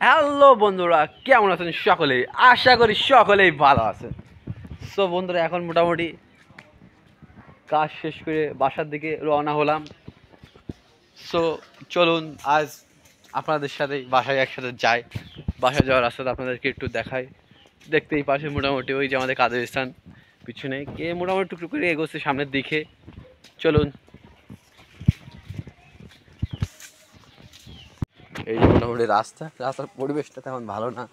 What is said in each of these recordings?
Hello বন্ধুরা, কেমন আছেন সকলেই? আশা করি সকলেই ভালো আছেন। সো বন্ধুরা, এখন মোটামুটি কাজ শেষ করে বাসার দিকে রওনা হলাম। সো চলুন আজ আপনাদের সাথে বাসায় একসাথে যাই। বাসায় যাওয়ার রাস্তাটা আপনাদেরকে একটু দেখাই। দেখতেই পাশে মোটামুটি ওই যে আমাদের কাজের স্থান, পিছনে কে মোটামুটি টুকটুক করে এগোচ্ছে সামনের দিকে। চলুন, এই যে মোটামুটি রাস্তার পরিবেশটা তেমন ভালো না।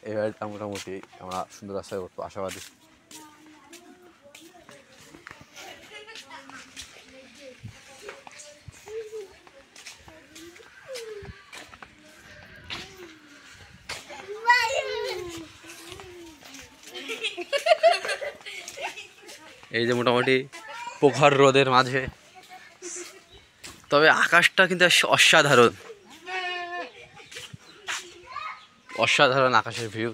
এবারটা মোটামুটি আমরা সুন্দর রাস্তায় করবো আশাবাদী। এই যে মোটামুটি প্রখর রোদের মাঝে, তবে আকাশটা কিন্তু অসাধারণ অসাধারণ আকাশের ভিউ।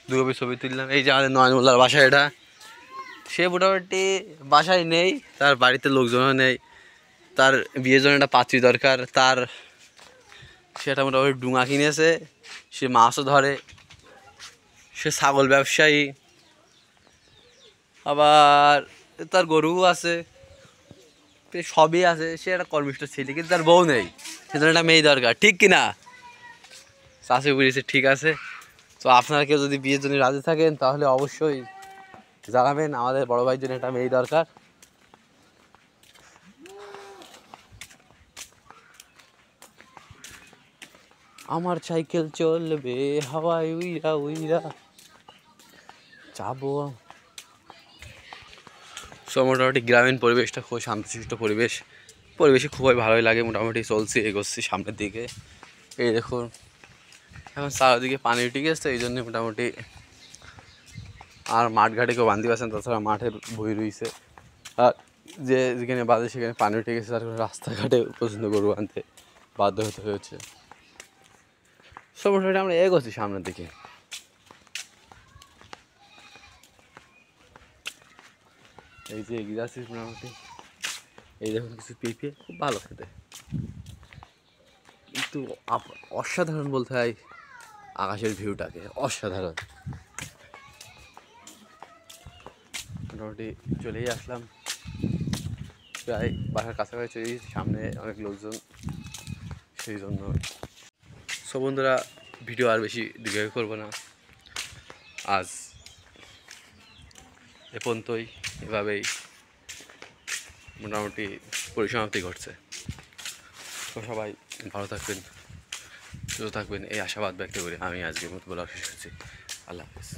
দুটো ছবি তুললাম। এই যে আমাদের নয়নমোল্লার বাসা, এটা সে মোটামুটি বাসায় নেই, তার বাড়িতে লোকজনও নেই, তার বিয়ের জন্য একটা পাত্রী দরকার। সেটা মোটামুটি ডুঙা কিনেছে, সে মাছও ধরে, সে ছাগল ব্যবসায়ী, আবার তার গরুও আছে, সবই আছে। সে একটা কর্মিষ্ঠ ছেলে, কিন্তু তার বউ নেই, সেজন্য একটা মেয়ে দরকার, ঠিক কিনা? চাষি বুঝেছে, ঠিক আছে। তো আপনারা কেউ যদি বিয়ের জন্য রাজি থাকেন তাহলে অবশ্যই জানাবেন, আমাদের বড় ভাইয়ের জন্য একটা মেয়ে দরকার। আমার সাইকেল চলবে হাওয়ায় উইরা উইরা যাবো। সো মোটামুটি গ্রামীণ পরিবেশটা খুব শান্তশিষ্ট পরিবেশে খুবই ভালোই লাগে। মোটামুটি চলছি, এগোচ্ছি সামনের দিকে। এই দেখুন, এখন চারিদিকে পানি উঠে গেছে, এই জন্য মোটামুটি আর মাঠঘাটে কেউ বান্ধি পারছেন, তাছাড়া মাঠের বই রয়েছে। আর যেখানে বাজে সেখানে পানি উঠে গেছে, তার রাস্তাঘাটে পছন্দ গরু আনতে বাধ্য হতে হয়েছে। সব মোটামুটি আমরা এগোচ্ছি সামনের দিকে। এই যে এগিয়ে যাচ্ছি মোটামুটি। এই দেখুন কিছু পেঁপে, খুব ভালো খেতে, কিন্তু অসাধারণ বলতে হয় আকাশের ভিউটাকে, অসাধারণ। মোটামুটি চলেই আসলাম, প্রায় বাসার কাছাকাছি। সামনে অনেক লোকজন, সেই জন্য। সব বন্ধুরা, ভিডিও আর বেশি দীর্ঘ করবো না, আজ এ পর্যন্তই। এভাবেই মোটামুটি পরিসমাপ্তি ঘটছে। তো সবাই ভালো থাকবেন, সুস্থ থাকবেন, এই আশাবাদ ব্যক্ত করে আমি আজকের মতো বলা শেষ করছি। আল্লাহ হাফিজ।